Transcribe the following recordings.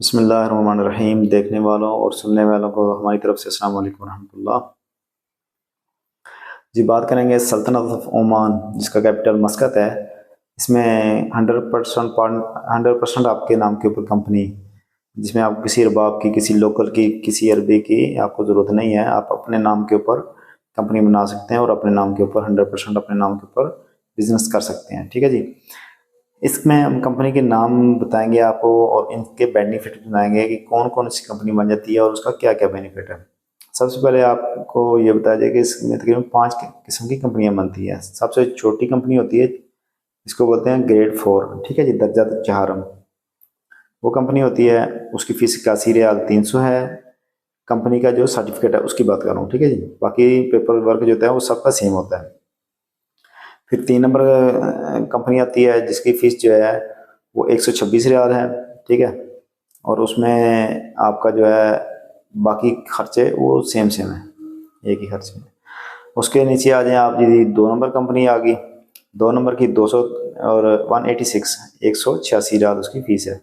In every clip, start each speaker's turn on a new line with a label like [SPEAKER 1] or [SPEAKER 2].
[SPEAKER 1] बिस्मिल्लाहिर्रहमानिर्रहीम। देखने वालों और सुनने वालों को हमारी तरफ से अस्सलाम वालेकुम रहमतुल्लाह। जी, बात करेंगे सल्तनत ऑफ ओमान, जिसका कैपिटल मस्कत है। इसमें 100% आपके नाम के ऊपर कंपनी, जिसमें आप किसी अरबाब की, किसी लोकल की, किसी अरबी की आपको ज़रूरत नहीं है। आप अपने नाम के ऊपर कंपनी बना सकते हैं और अपने नाम के ऊपर 100% अपने नाम के ऊपर बिजनेस कर सकते हैं। ठीक है जी। इसमें हम कंपनी के नाम बताएंगे आपको और इनके बेनिफिट बताएंगे कि कौन कौन सी कंपनी बन जाती है और उसका क्या क्या बेनिफिट है। सबसे पहले आपको ये बताया जाए कि इसमें तकरीबन 5 किस्म की कंपनियां बनती हैं। सबसे छोटी कंपनी होती है, इसको बोलते हैं ग्रेड 4। ठीक है जी, दर्जा 4। वो कंपनी होती है, उसकी फीस 81 रियाल 300 है। कंपनी का जो सर्टिफिकेट है उसकी बात कर रहा हूँ। ठीक है जी, बाकी पेपर वर्क जो होता है वो सबका सेम होता है। फिर 3 नंबर कंपनी आती है, जिसकी फ़ीस जो है वो 126 रियाल है। ठीक है, और उसमें आपका जो है बाकी खर्चे वो सेम सेम है, एक ही खर्चे हैं। उसके नीचे आ जाएं आप जी, 2 नंबर कंपनी आ गई। 2 नंबर की 200 और 186 186 रियाल उसकी फ़ीस है।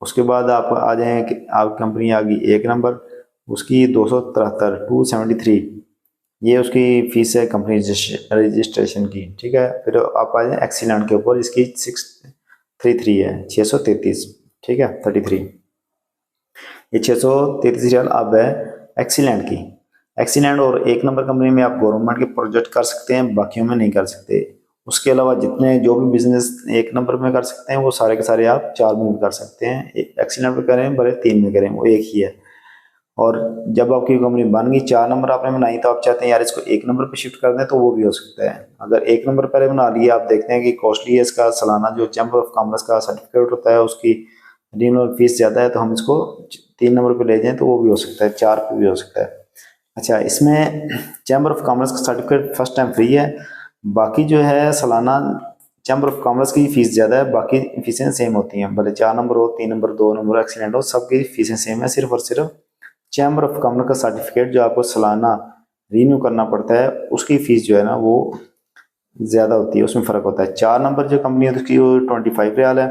[SPEAKER 1] उसके बाद आप आ जाएं कि आप कंपनी आ गई 1 नंबर, उसकी 273 ये उसकी फ़ीस है कंपनी रजिस्ट्रेशन की। ठीक है, फिर आप आ जाए एक्सीलेंट के ऊपर, इसकी 633 है, 633। ठीक है, 33। ये 633 रियाल अब है एक्सीलेंट की। एक्सीलेंट और 1 नंबर कंपनी में आप गवर्नमेंट के प्रोजेक्ट कर सकते हैं, बाकियों में नहीं कर सकते। उसके अलावा जितने जो भी बिजनेस 1 नंबर में कर सकते हैं वो सारे के सारे आप 4 में भी कर सकते हैं। एक्सीलेंट में करें भले 3 में करें, वो एक ही है। और जब आपकी कंपनी बन गई, 4 नंबर आपने बनाई, तो आप चाहते हैं यार इसको 1 नंबर पे शिफ्ट कर दें, तो वो भी हो सकता है। अगर 1 नंबर पहले बना लिए, आप देखते हैं कि कॉस्टली है इसका सालाना जो चैम्बर ऑफ कॉमर्स का सर्टिफिकेट होता है उसकी रिन्यूअल फीस ज़्यादा है, तो हम इसको 3 नंबर पे ले जाएं तो वो भी हो सकता है, 4 पे भी हो सकता है। अच्छा, इसमें चैम्बर ऑफ कॉमर्स का सर्टिफिकेट फर्स्ट टाइम फ्री है। बाकी जो है सालाना चैम्बर ऑफ कॉमर्स की फीस ज़्यादा है, बाकी फीसें सेम होती हैं, भले 4 नंबर हो, 3 नंबर, 2 नंबर, एक्सीलेंट हो, सबकी फीसें सेम है। सिर्फ और सिर्फ चैम्बर ऑफ कॉमर्स का सर्टिफिकेट जो आपको सालाना रीन्यू करना पड़ता है, उसकी फीस जो है ना वो ज़्यादा होती है, उसमें फ़र्क होता है। 4 नंबर जो कंपनी है उसकी वो 25 रियाल है।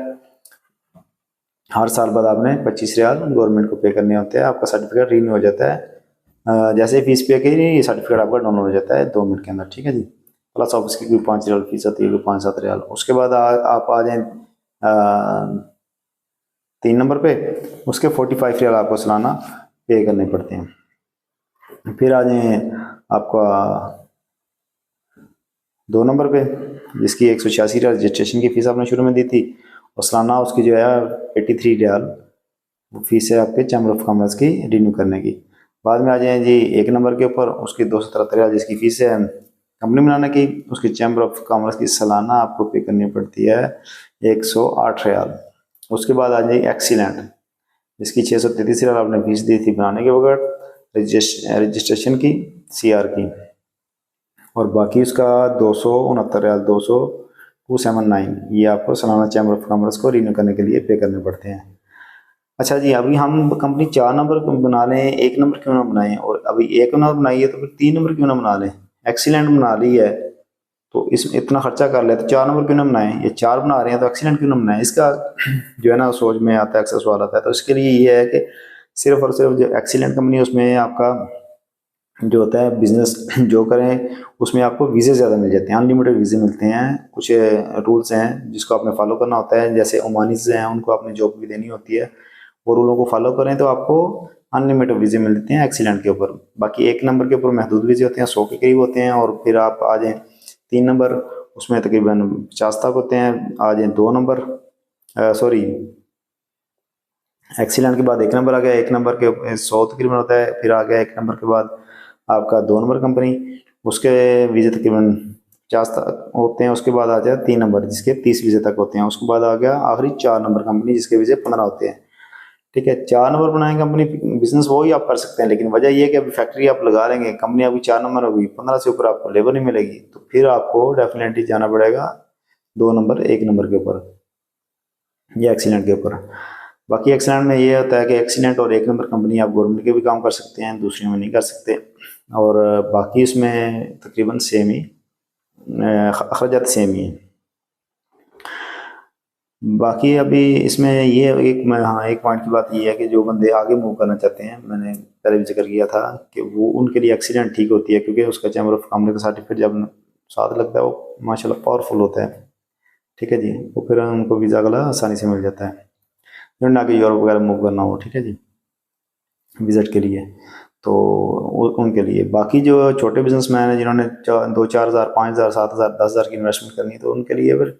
[SPEAKER 1] हर साल बाद आपने 25 रियाल गवर्नमेंट को पे करने होते हैं, आपका सर्टिफिकेट रीन्यू हो जाता है। जैसे ही फीस पे की, ये सर्टिफिकेट आपका डाउनलोड हो जाता है 2 मिनट के अंदर। ठीक है जी। प्लस ऑफिस की कोई 5 रियाल फीस होती है, कोई 5-7 रियाल। उसके बाद आप आ जाएं 3 नंबर पे, उसके 45 रियाल आपको सालाना पे करने पड़ते हैं। फिर आ जाएं आपका 2 नंबर पे, जिसकी 186 रियाल रजिस्ट्रेशन की फ़ीस आपने शुरू में दी थी, और सालाना उसकी जो है 83 रियाल वो फीस है आपके चैम्बर ऑफ कॉमर्स की रिन्यू करने की। बाद में आ जाए जी 1 नंबर के ऊपर, उसकी 273 रियाल जिसकी फ़ीस है कंपनी बनाने की, उसकी चैम्बर ऑफ कॉमर्स की सालाना आपको पे करनी पड़ती है 108 रियाल। उसके बाद आ जाएगी एक्सीलेंट, जिसकी 633 रियाल आपने फीस दी थी बनाने के वक्त रजिस्ट्रेशन की, CR की। और बाकी उसका 269 रियाल, 279 ये आपको सालाना चैम्बर ऑफ कॉमर्स को रिन्यू करने के लिए पे करने पड़ते हैं। अच्छा जी, अभी हम कंपनी 4 नंबर बना लें, 1 नंबर क्यों ना बनाएं? और अभी 1 नंबर बनाई है तो फिर 3 नंबर क्यों ना बना लें? एक्सीलेंट बना ली है तो इसमें इतना खर्चा कर ले, तो 4 नंबर क्यों ना बनाएं? ये 4 बना रहे हैं तो एक्सीलेंट क्यों ना बनाएं? इसका जो है ना सोच में आता है, अक्सर सवाल आता है। तो इसके लिए ये है कि सिर्फ और सिर्फ जो एक्सीलेंट कंपनी है उसमें आपका जो होता है बिजनेस जो करें उसमें आपको वीज़े ज़्यादा मिल जाते हैं, अनलिमिटेड वीज़े मिलते हैं। कुछ रूल्स हैं जिसको आपने फॉलो करना होता है, जैसे ओमानीज हैं उनको आपने जॉब भी देनी होती है, और रूलों को फॉलो करें तो आपको अनलिमिटेड वीज़े मिलते हैं एक्सीलेंट के ऊपर। बाकी 1 नंबर के ऊपर महदूद वीज़े होते हैं, 100 के करीब होते हैं। और फिर आप आ जाएँ 3 नंबर, उसमें तकरीबन 50 तक होते हैं। आ जाएँ 2 नंबर, सॉरी, एक्सीलेंट के बाद 1 नंबर आ गया, 1 नंबर के 100 तकरीबन होता है। फिर आ गया 1 नंबर के बाद आपका 2 नंबर कंपनी, उसके वीज़े तकरीबन 50 तक होते हैं। उसके बाद आ जाए 3 नंबर, जिसके 30 वीज़े तक होते हैं। उसके बाद आ गया आखिरी 4 नंबर कंपनी, जिसके वीज़े 15 होते हैं। ठीक है, 4 नंबर बनाए कंपनी, बिजनेस वो ही आप कर सकते हैं, लेकिन वजह ये है कि अभी फैक्ट्री आप लगा लेंगे, कंपनी आपकी 4 नंबर होगी, 15 से ऊपर आपको लेबर नहीं मिलेगी, तो फिर आपको डेफिनेटली जाना पड़ेगा 2 नंबर, 1 नंबर के ऊपर या एक्सीलेंट के ऊपर। बाकी एक्सीलेंट में ये होता है कि एक्सीलेंट और 1 नंबर कंपनी आप गवर्नमेंट के भी काम कर सकते हैं, दूसरी में नहीं कर सकते। और बाकी इसमें तकरीबन सेम ही अखराजात सेम ही हैं। बाकी अभी इसमें ये एक मैं हाँ एक पॉइंट की बात ये है कि जो बंदे आगे मूव करना चाहते हैं, मैंने पहले भी जिक्र किया था कि वो उनके लिए एक्सीडेंट ठीक होती है, क्योंकि उसका चैम्बर ऑफ कॉमर्स का सर्टिफिकेट जब साथ लगता है वो माशाल्लाह पावरफुल होता है। ठीक है जी, वो फिर उनको वीज़ा गला आसानी से मिल जाता है, जब ना कि यूरोप वगैरह मूव करना हो। ठीक है जी, विज़िट के लिए। तो उनके लिए, बाकी जो छोटे बिजनेसमैन हैं जिन्होंने 2-4 हज़ार, 5 हज़ार, 7 हज़ार, 10 हज़ार की इन्वेस्टमेंट करनी है, तो उनके लिए फिर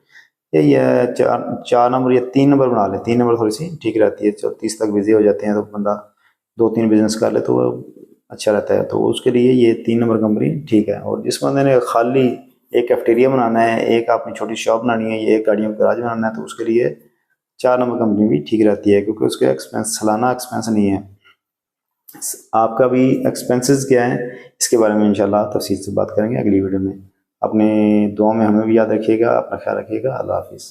[SPEAKER 1] यही है, 4 नंबर या 3 नंबर बना ले। 3 नंबर थोड़ी सी ठीक रहती है, 30 तक बिजी हो जाते हैं तो बंदा 2-3 बिजनेस कर ले तो वो अच्छा रहता है। तो उसके लिए ये 3 नंबर कंपनी ठीक है। और जिस बंदे ने खाली एक कैफेटेरिया बनाना है, एक अपनी छोटी शॉप बनानी है, या एक गाड़ियों का गराज बनाना है, तो उसके लिए 4 नंबर कंपनी भी ठीक रहती है, क्योंकि उसके एक्सपेंस सालाना एक्सपेंस नहीं है। आपका भी एक्सपेंसेस क्या है, इसके बारे में इंशाल्लाह तफसील से बात करेंगे अगली वीडियो में। अपने दुआ में हमें भी याद रखिएगा, अपना ख्याल रखिएगा। अल्लाह हाफिज़।